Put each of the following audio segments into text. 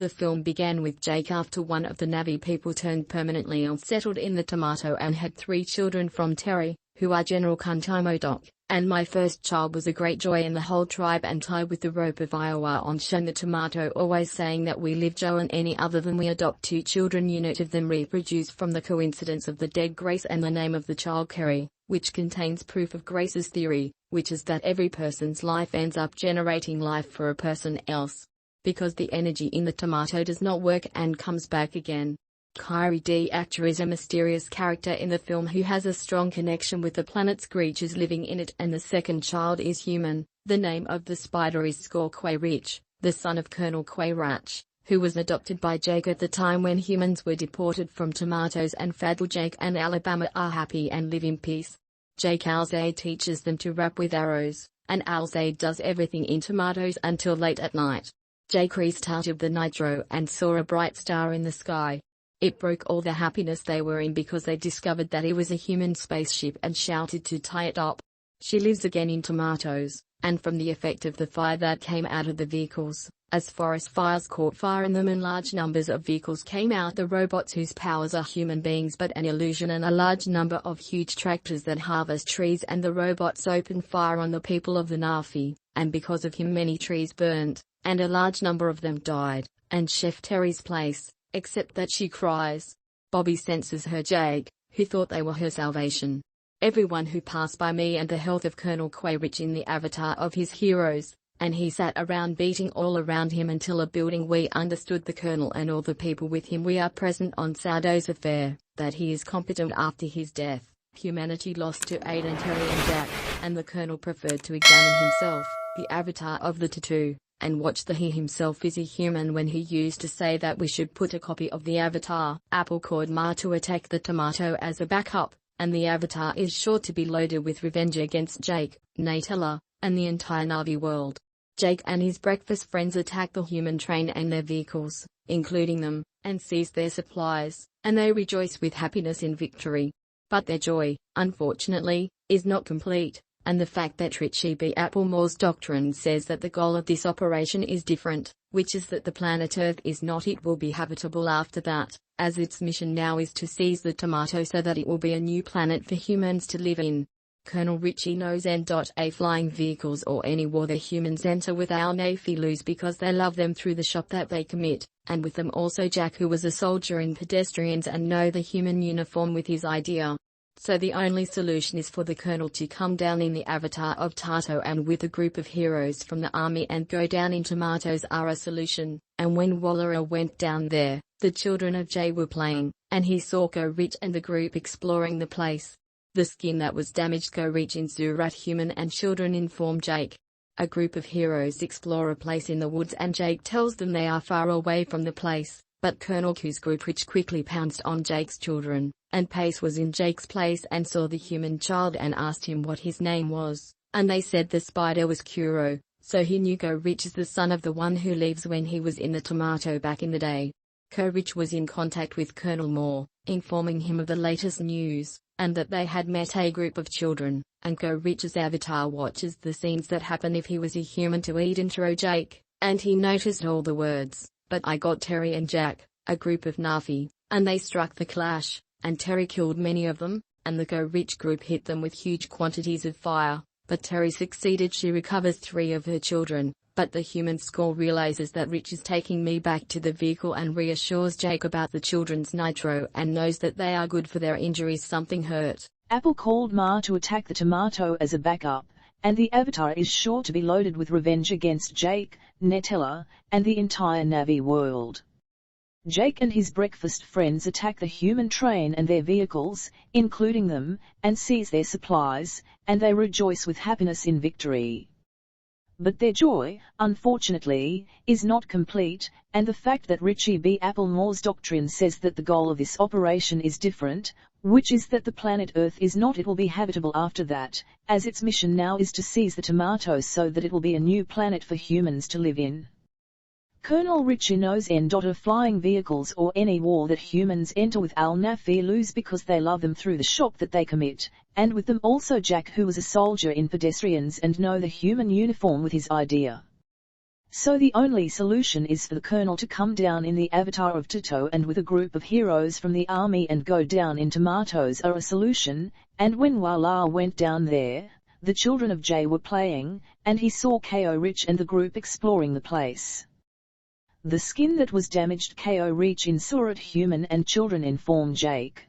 The film began with Jake after one of the Navi people turned permanently unsettled in the Tomato and had 3 children from Terry, who are General Kuntimodok, and my first child was a great joy in the whole tribe and tied with the rope of Iowa on Shun the Tomato, always saying that we live Joe and any other than we adopt 2 children, unit of them reproduced from the coincidence of the dead Grace and the name of the child Kerry, which contains proof of Grace's theory, which is that every person's life ends up generating life for a person else, because the energy in the tomato does not work and comes back again. Kyrie the actor is a mysterious character in the film who has a strong connection with the planet's creatures living in it, and the second child is human. The name of the spider is Score Quayrich, the son of Colonel Quayrach, who was adopted by Jake at the time when humans were deported from Tomatoes, and Fadl Jake and Alabama are happy and live in peace. Jake Alzade teaches them to rap with arrows, and Alzade does everything in Tomatoes until late at night. Jake reached out of the nitro and saw a bright star in the sky. It broke all the happiness they were in because they discovered that it was a human spaceship and shouted to tie it up. She lives again in Tomatoes, and from the effect of the fire that came out of the vehicles, as forest fires caught fire in them and large numbers of vehicles came out, the robots whose powers are human beings but an illusion, and a large number of huge tractors that harvest trees, and the robots opened fire on the people of the Navi, and because of him many trees burnt, and a large number of them died, and Chef Terry's place, except that she cries. Bobby senses her Jake, who thought they were her salvation. Everyone who passed by me and the health of Colonel Quayrich in the avatar of his heroes, and he sat around beating all around him until a building. We understood the Colonel and all the people with him. We are present on Sardo's affair, that he is competent after his death. Humanity lost to Aiden, Terry and Jack, and the Colonel preferred to examine himself, the avatar of the tattoo, and watch that he himself is a human when he used to say that we should put a copy of the avatar. Apple called Ma to attack the tomato as a backup, and the avatar is sure to be loaded with revenge against Jake, Neytiri, and the entire Navi world. Jake and his breakfast friends attack the human train and their vehicles, including them, and seize their supplies, and they rejoice with happiness in victory. But their joy, unfortunately, is not complete, and the fact that Richie B. Applemore's doctrine says that the goal of this operation is different, which is that the planet Earth is not it will be habitable after that, as its mission now is to seize the tomato so that it will be a new planet for humans to live in. Colonel Richie knows N.A flying vehicles or any war the humans enter with our Navi lose because they love them through the shop that they commit, and with them also Jack, who was a soldier in pedestrians and know the human uniform with his idea. So the only solution is for the Colonel to come down in the avatar of Tato and with a group of heroes from the army and go down in Tomatoes are a solution. And when Wallera went down there, the children of Jay were playing, and he saw Go Rich and the group exploring the place. The skin that was damaged Go Rich in Zurat human and children inform Jake. A group of heroes explore a place in the woods and Jake tells them they are far away from the place, but Colonel Q's group Rich quickly pounced on Jake's children, and Pace was in Jake's place and saw the human child and asked him what his name was, and they said the spider was Kuro, so he knew Go Rich is the son of the one who leaves when he was in the tomato back in the day. Go Rich was in contact with Colonel Moore, informing him of the latest news, and that they had met a group of children, and Go Rich's avatar watches the scenes that happen if he was a human to eat intro Jake, and he noticed all the words, but I got Terry and Jack, a group of Navi, and they struck the clash, and Terry killed many of them, and the Go Rich group hit them with huge quantities of fire, but Terry succeeded. She recovers 3 of her children, but the human Score realizes that Rich is taking me back to the vehicle and reassures Jake about the children's nitro and knows that they are good for their injuries. Something hurt. Apple called Ma to attack the tomato as a backup, and the avatar is sure to be loaded with revenge against Jake, Neytiri, and the entire Navi world. Jake and his breakfast friends attack the human train and their vehicles, including them, and seize their supplies, and they rejoice with happiness in victory. But their joy, unfortunately, is not complete, and the fact that Richie B. Applemore's doctrine says that the goal of this operation is different, which is that the planet Earth is not it will be habitable after that, as its mission now is to seize the tomato so that it will be a new planet for humans to live in. Colonel Richie knows N.A flying vehicles or any war that humans enter with Al Nafi lose because they love them through the shop that they commit, and with them also Jack, who was a soldier in pedestrians and know the human uniform with his idea. So the only solution is for the Colonel to come down in the avatar of Toto and with a group of heroes from the army and go down in tomatoes are a solution, and when Wala went down there, the children of Jay were playing, and he saw Ko Rich and the group exploring the place. The skin that was damaged Ko Rich in saw it human and children inform Jake.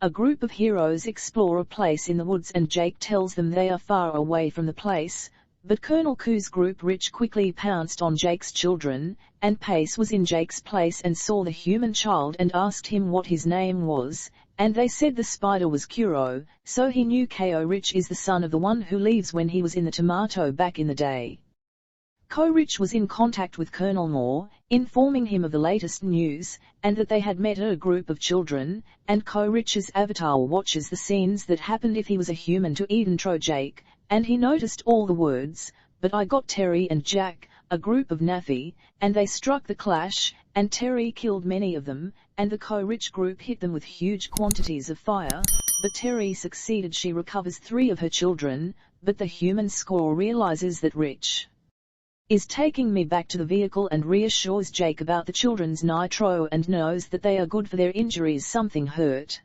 A group of heroes explore a place in the woods and Jake tells them they are far away from the place, but Colonel Koo's group Rich quickly pounced on Jake's children, and Pace was in Jake's place and saw the human child and asked him what his name was, and they said the spider was Kuro, so he knew Ko Rich is the son of the one who leaves when he was in the tomato back in the day. Ko Rich was in contact with Colonel Moore, informing him of the latest news, and that they had met a group of children, and Ko Rich's avatar watches the scenes that happened if he was a human to intro Jake, and he noticed all the words, but I got Terry and Jack, a group of Navi, and they struck the clash, and Terry killed many of them, and the Ko Rich group hit them with huge quantities of fire, but Terry succeeded. She recovers 3 of her children, but the human score realizes that Rich is taking me back to the vehicle and reassures Jake about the children's nitro and knows that they are good for their injuries. Something hurt.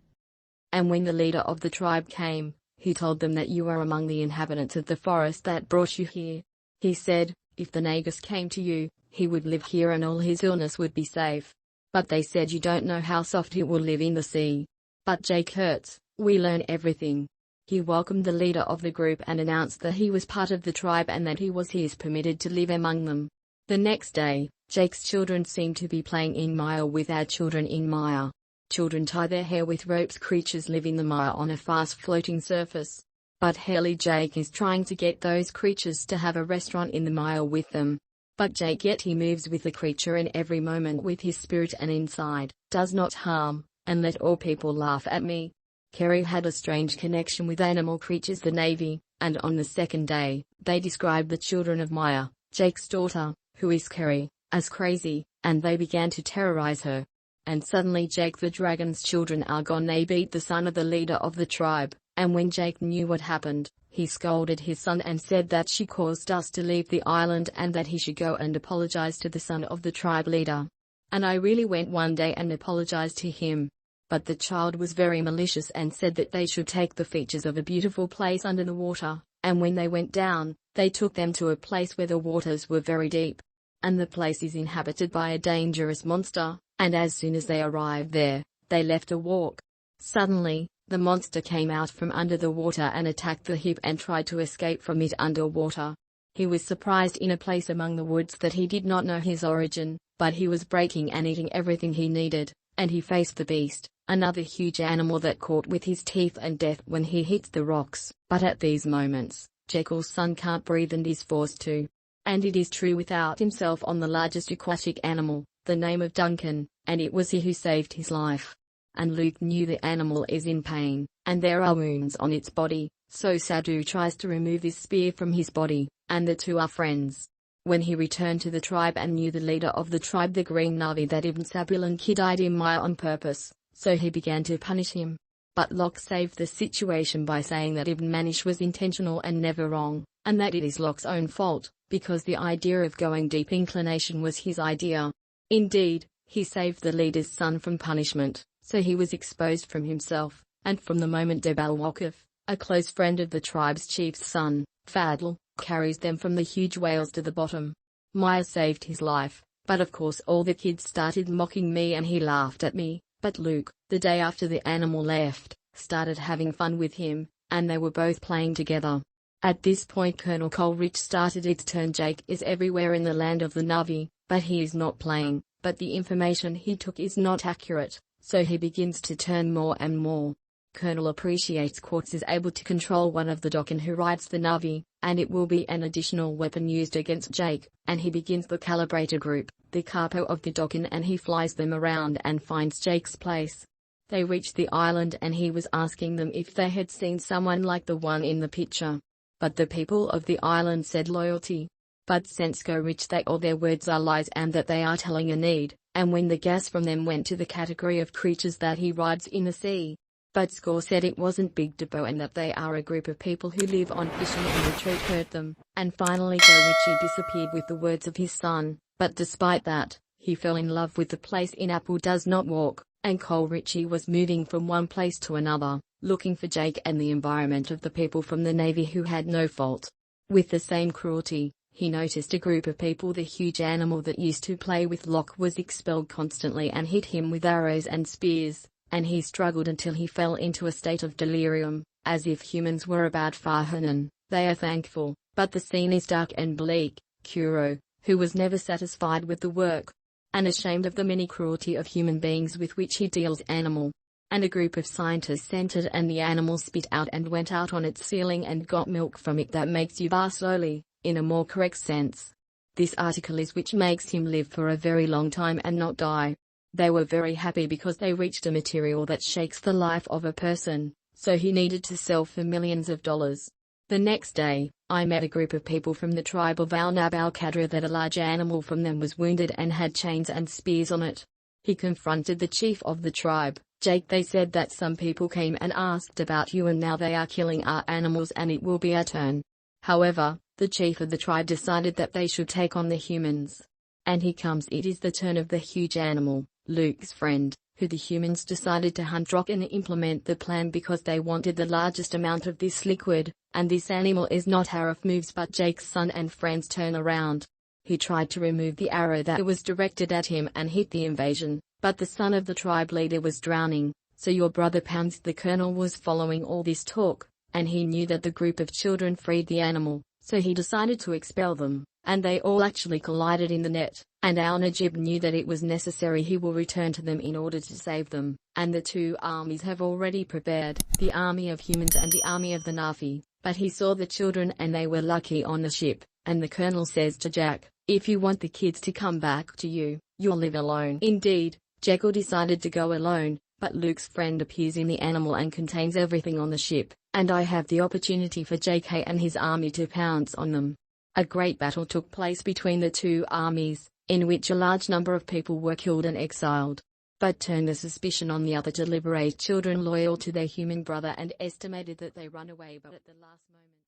And when the leader of the tribe came, he told them that you are among the inhabitants of the forest that brought you here. He said, if the Nagus came to you, he would live here and all his illness would be safe. But they said you don't know how soft he will live in the sea. But Jake hurts, we learn everything. He welcomed the leader of the group and announced that he was part of the tribe and that he was his permitted to live among them. The next day, Jake's children seemed to be playing in mire with our children in mire. Children tie their hair with ropes. Creatures live in the mire on a fast floating surface. But Hurley Jake is trying to get those creatures to have a restaurant in the mire with them. But Jake yet he moves with the creature in every moment with his spirit and inside, does not harm, and let all people laugh at me. Kerry had a strange connection with animal creatures the Navy, and on the second day, they described the children of Maya, Jake's daughter, who is Kerry, as crazy, and they began to terrorize her. And suddenly Jake the dragon's children are gone. They beat the son of the leader of the tribe, and when Jake knew what happened, he scolded his son and said that she caused us to leave the island and that he should go and apologize to the son of the tribe leader. And I really went one day and apologized to him. But the child was very malicious and said that they should take the features of a beautiful place under the water, and when they went down, they took them to a place where the waters were very deep. And the place is inhabited by a dangerous monster, and as soon as they arrived there, they left a walk. Suddenly, the monster came out from under the water and attacked the hip and tried to escape from it underwater. He was surprised in a place among the woods that he did not know his origin, but he was breaking and eating everything he needed, and he faced the beast, another huge animal that caught with his teeth and death when he hits the rocks. But at these moments, Jekyll's son can't breathe and is forced to. And it is true without himself on the largest aquatic animal, the name of Duncan, and it was he who saved his life. And Luke knew the animal is in pain, and there are wounds on its body, so Sadhu tries to remove his spear from his body, and the two are friends. When he returned to the tribe and knew the leader of the tribe the Green Navi that Ibn Sabulan kidnapped him on purpose, so he began to punish him. But Locke saved the situation by saying that Ibn Manish was intentional and never wrong, and that it is Locke's own fault, because the idea of going deep inclination was his idea. Indeed, he saved the leader's son from punishment, so he was exposed from himself, and from the moment Debal Wakif, a close friend of the tribe's chief's son, Fadl, carries them from the huge whales to the bottom. Maya saved his life, but of course all the kids started mocking me and he laughed at me. But Luke, the day after the animal left, started having fun with him, and they were both playing together. At this point Colonel Coleridge started its turn. Jake is everywhere in the land of the Navi, but he is not playing, but the information he took is not accurate, so he begins to turn more and more. Colonel appreciates Quartz is able to control one of the Dokken who rides the Navi, and it will be an additional weapon used against Jake, and he begins the calibrator group, the capo of the Dokken, and he flies them around and finds Jake's place. They reach the island and he was asking them if they had seen someone like the one in the picture. But the people of the island said loyalty. But Sensko Rich that all their words are lies and that they are telling a need, and when the gas from them went to the category of creatures that he rides in the sea. But Score said it wasn't Big Debo and that they are a group of people who live on fishing and the treat hurt them. And finally Richie disappeared with the words of his son, but despite that, he fell in love with the place in Apple Does Not Walk, and Richie was moving from one place to another, looking for Jake and the environment of the people from the Navy who had no fault. With the same cruelty, he noticed a group of people. The huge animal that used to play with Locke was expelled constantly and hit him with arrows and spears, and he struggled until he fell into a state of delirium, as if humans were about Farhanan. They are thankful, but the scene is dark and bleak. Kuro, who was never satisfied with the work, and ashamed of the many cruelty of human beings with which he deals animal. And a group of scientists entered and the animal spit out and went out on its ceiling and got milk from it that makes you bar slowly, in a more correct sense. This article is which makes him live for a very long time and not die. They were very happy because they reached a material that shakes the life of a person, so he needed to sell for millions of dollars. The next day, I met a group of people from the tribe of Al-Nab al-Qadra that a large animal from them was wounded and had chains and spears on it. He confronted the chief of the tribe, Jake. They said that some people came and asked about you and now they are killing our animals and it will be our turn. However, the chief of the tribe decided that they should take on the humans. And he comes. It is the turn of the huge animal, Luke's friend, who the humans decided to hunt Rock and implement the plan because they wanted the largest amount of this liquid, and this animal is not Harif moves but Jake's son and friends turn around. He tried to remove the arrow that was directed at him and hit the invasion, but the son of the tribe leader was drowning, so your brother Pounds. The colonel was following all this talk, and he knew that the group of children freed the animal, so he decided to expel them. And they all actually collided in the net, and Al-Najib knew that it was necessary he will return to them in order to save them, and the two armies have already prepared, the army of humans and the army of the Navi, but he saw the children and they were lucky on the ship, and the colonel says to Jack, if you want the kids to come back to you, you'll live alone. Indeed, Jekyll decided to go alone, but Luke's friend appears in the animal and contains everything on the ship, and I have the opportunity for JK and his army to pounce on them. A great battle took place between the two armies, in which a large number of people were killed and exiled, but turned the suspicion on the other to liberate children loyal to their human brother and estimated that they run away but at the last moment.